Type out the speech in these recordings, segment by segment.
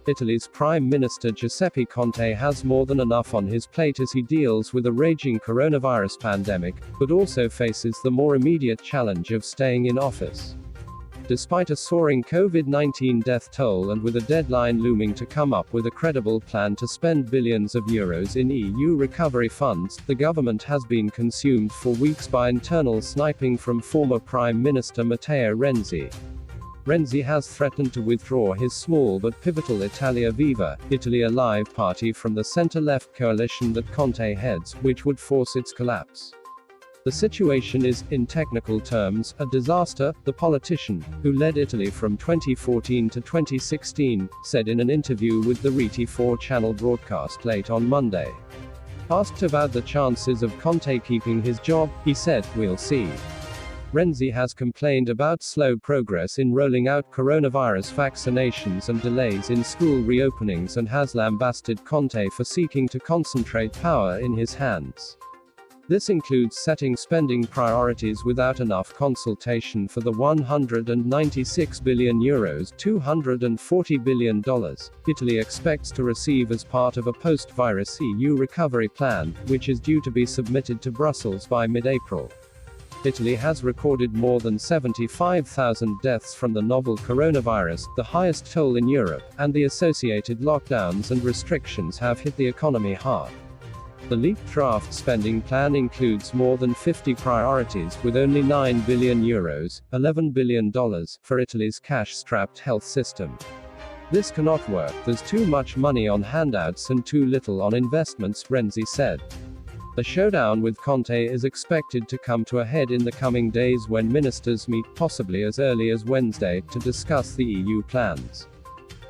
Italy's Prime Minister Giuseppe Conte has more than enough on his plate as he deals with a raging coronavirus pandemic, but also faces the more immediate challenge of staying in office. Despite a soaring COVID-19 death toll and with a deadline looming to come up with a credible plan to spend billions of euros in EU recovery funds, the government has been consumed for weeks by internal sniping from former Prime Minister Matteo Renzi. Renzi has threatened to withdraw his small but pivotal Italia Viva, Italy Alive party from the center-left coalition that Conte heads, which would force its collapse. The situation is, in technical terms, a disaster, the politician, who led Italy from 2014 to 2016, said in an interview with the Rete 4 channel broadcast late on Monday. Asked about the chances of Conte keeping his job, he said, "We'll see." Renzi has complained about slow progress in rolling out coronavirus vaccinations and delays in school reopenings and has lambasted Conte for seeking to concentrate power in his hands. This includes setting spending priorities without enough consultation for the €196 billion $240 billion Italy expects to receive as part of a post-virus EU recovery plan, which is due to be submitted to Brussels by mid-April. Italy has recorded more than 75,000 deaths from the novel coronavirus, the highest toll in Europe, and the associated lockdowns and restrictions have hit the economy hard. The leaked draft spending plan includes more than 50 priorities, with only €9 billion, $11 billion, for Italy's cash-strapped health system. This cannot work, there's too much money on handouts and too little on investments, Renzi said. The showdown with Conte is expected to come to a head in the coming days when ministers meet, possibly as early as Wednesday, to discuss the EU plans.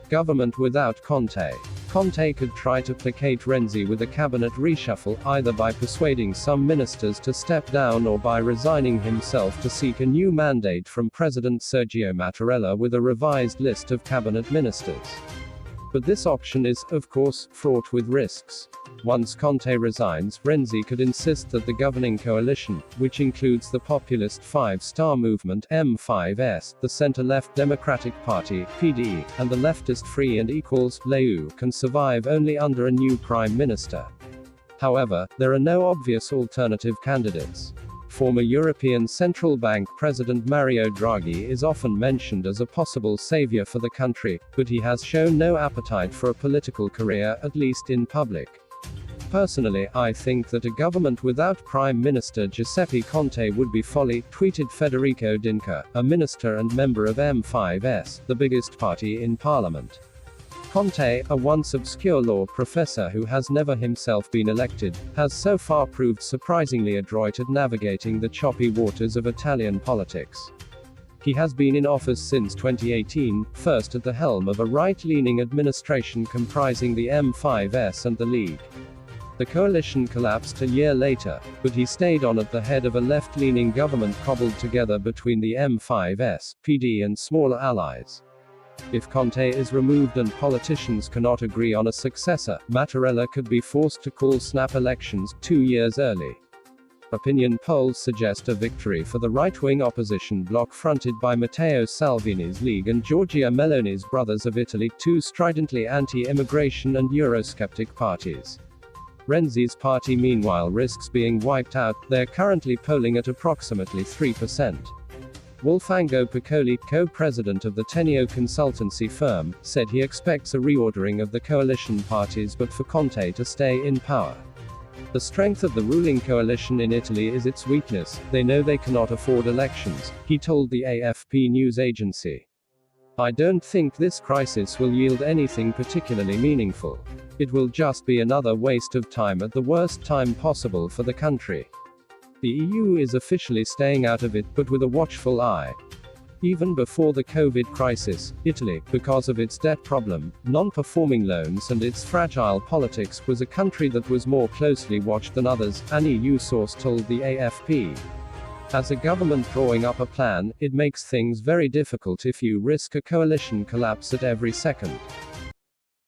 Government without Conte. Conte could try to placate Renzi with a cabinet reshuffle, either by persuading some ministers to step down or by resigning himself to seek a new mandate from President Sergio Mattarella with a revised list of cabinet ministers. But this option is, of course, fraught with risks. Once Conte resigns, Renzi could insist that the governing coalition, which includes the populist Five Star Movement (M5S), the center-left Democratic Party (PD), and the leftist Free and Equals (LEU), can survive only under a new prime minister. However, there are no obvious alternative candidates. Former European Central Bank President Mario Draghi is often mentioned as a possible savior for the country, but he has shown no appetite for a political career, at least in public. Personally, I think that a government without Prime Minister Giuseppe Conte would be folly, tweeted Federico Dinca, a minister and member of M5S, the biggest party in parliament. Conte, a once obscure law professor who has never himself been elected, has so far proved surprisingly adroit at navigating the choppy waters of Italian politics. He has been in office since 2018, first at the helm of a right-leaning administration comprising the M5S and the League. The coalition collapsed a year later, but he stayed on at the head of a left-leaning government cobbled together between the M5S, PD and smaller allies. If Conte is removed and politicians cannot agree on a successor, Mattarella could be forced to call snap elections 2 years early. Opinion polls suggest a victory for the right-wing opposition bloc fronted by Matteo Salvini's League and Giorgia Meloni's Brothers of Italy, two stridently anti-immigration and Eurosceptic parties. Renzi's party meanwhile risks being wiped out, they're currently polling at approximately 3%. Wolfango Piccoli, co-president of the Teneo consultancy firm, said he expects a reordering of the coalition parties but for Conte to stay in power. The strength of the ruling coalition in Italy is its weakness, they know they cannot afford elections, he told the AFP news agency. I don't think this crisis will yield anything particularly meaningful. It will just be another waste of time at the worst time possible for the country. The EU is officially staying out of it, but with a watchful eye. Even before the COVID crisis, Italy, because of its debt problem, non-performing loans and its fragile politics, was a country that was more closely watched than others, an EU source told the AFP. As a government drawing up a plan, it makes things very difficult if you risk a coalition collapse at every second.